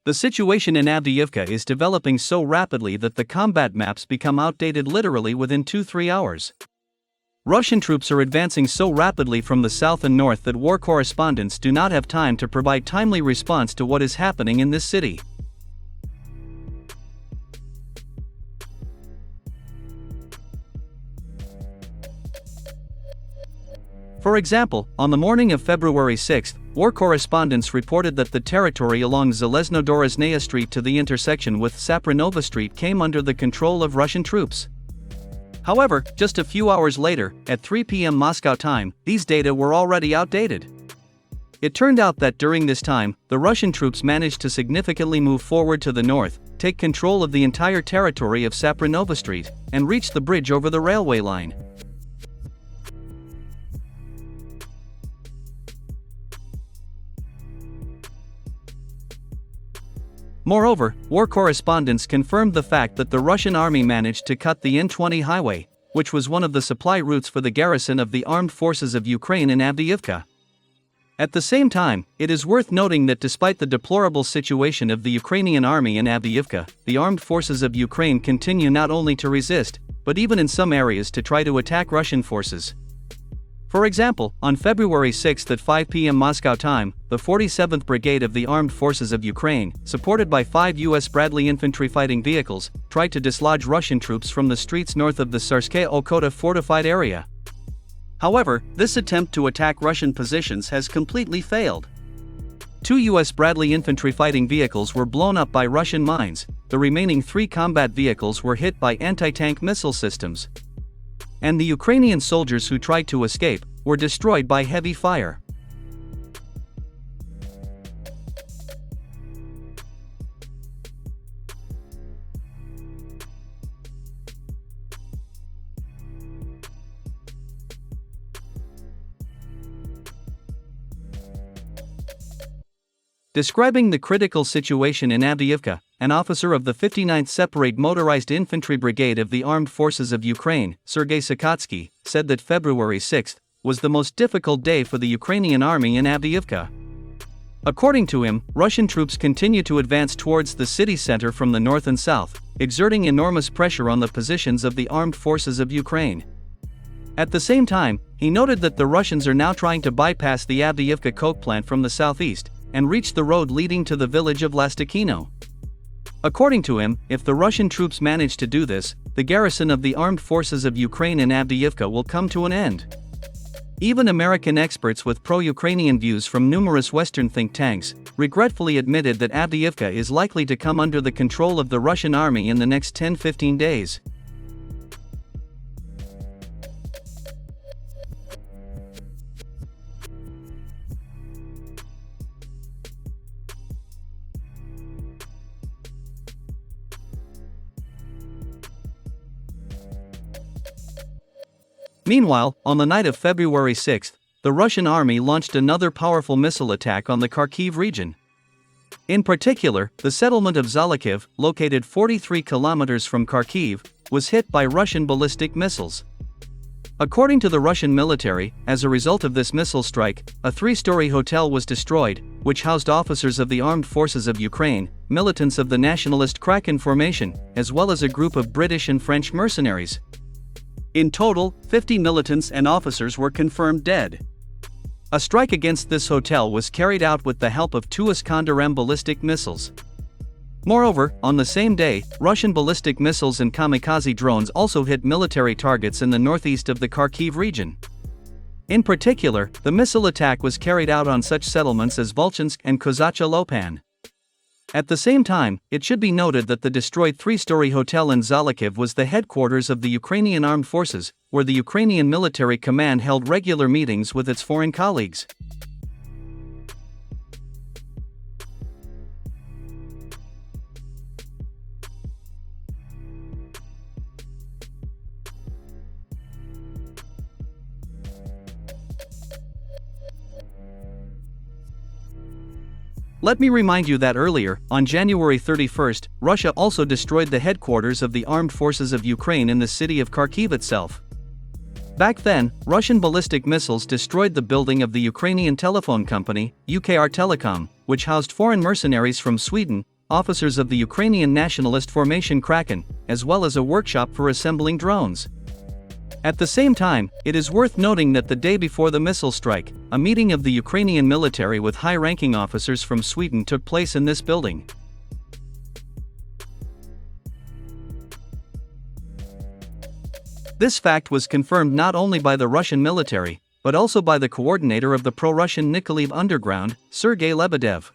The situation in Avdiivka is developing so rapidly that the combat maps become outdated literally within 2-3 hours. Russian troops are advancing so rapidly from the south and north that war correspondents do not have time to provide timely response to what is happening in this city. For example, on the morning of February 6, war correspondents reported that the territory along Zheleznodorozhnaya Street to the intersection with Sapronova Street came under the control of Russian troops. However, just a few hours later, at 3 p.m. Moscow time, these data were already outdated. It turned out that during this time, the Russian troops managed to significantly move forward to the north, take control of the entire territory of Sapronova Street, and reach the bridge over the railway line. Moreover, war correspondents confirmed the fact that the Russian army managed to cut the N20 highway, which was one of the supply routes for the garrison of the armed forces of Ukraine in Avdiivka. At the same time, it is worth noting that despite the deplorable situation of the Ukrainian army in Avdiivka, the armed forces of Ukraine continue not only to resist, but even in some areas to try to attack Russian forces. For example, on February 6 at 5 p.m. Moscow time, the 47th Brigade of the Armed Forces of Ukraine, supported by 5 U.S. Bradley infantry fighting vehicles, tried to dislodge Russian troops from the streets north of the Tsarskaya Okhota fortified area. However, this attempt to attack Russian positions has completely failed. 2 U.S. Bradley infantry fighting vehicles were blown up by Russian mines, the remaining 3 combat vehicles were hit by anti-tank missile systems. And the Ukrainian soldiers who tried to escape were destroyed by heavy fire. Describing the critical situation in Avdiivka, an officer of the 59th Separate Motorized Infantry Brigade of the Armed Forces of Ukraine, Sergei Sokotsky, said that February 6 was the most difficult day for the Ukrainian army in Avdiivka. According to him, Russian troops continue to advance towards the city center from the north and south, exerting enormous pressure on the positions of the armed forces of Ukraine. At the same time, he noted that the Russians are now trying to bypass the Avdiivka coke plant from the southeast and reach the road leading to the village of Lastikino. According to him, if the Russian troops manage to do this, the garrison of the armed forces of Ukraine in Avdiivka will come to an end. Even American experts with pro-Ukrainian views from numerous Western think tanks regretfully admitted that Avdiivka is likely to come under the control of the Russian army in the next 10-15 days. Meanwhile, on the night of February 6, the Russian army launched another powerful missile attack on the Kharkiv region. In particular, the settlement of ZOLOCHIV, located 43 kilometers from Kharkiv, was hit by Russian ballistic missiles. According to the Russian military, as a result of this missile strike, a 3-story hotel was destroyed, which housed officers of the Armed Forces of Ukraine, militants of the nationalist Kraken formation, as well as a group of British and French mercenaries. In total, 50 militants and officers were confirmed dead. A strike against this hotel was carried out with the help of 2 Iskander-M ballistic missiles. Moreover, on the same day, Russian ballistic missiles and kamikaze drones also hit military targets in the northeast of the Kharkiv region. In particular, the missile attack was carried out on such settlements as Volchansk and Kozacha Lopan. At the same time, it should be noted that the destroyed 3-story hotel in ZOLOCHIV was the headquarters of the Ukrainian Armed Forces, where the Ukrainian military command held regular meetings with its foreign colleagues. Let me remind you that earlier, on January 31, Russia also destroyed the headquarters of the Armed Forces of Ukraine in the city of Kharkiv itself. Back then, Russian ballistic missiles destroyed the building of the Ukrainian telephone company, UKR Telecom, which housed foreign mercenaries from Sweden, officers of the Ukrainian nationalist formation Kraken, as well as a workshop for assembling drones. At the same time, it is worth noting that the day before the missile strike, a meeting of the Ukrainian military with high-ranking officers from Sweden took place in this building. This fact was confirmed not only by the Russian military, but also by the coordinator of the pro-Russian Nikolaev underground, Sergei Lebedev.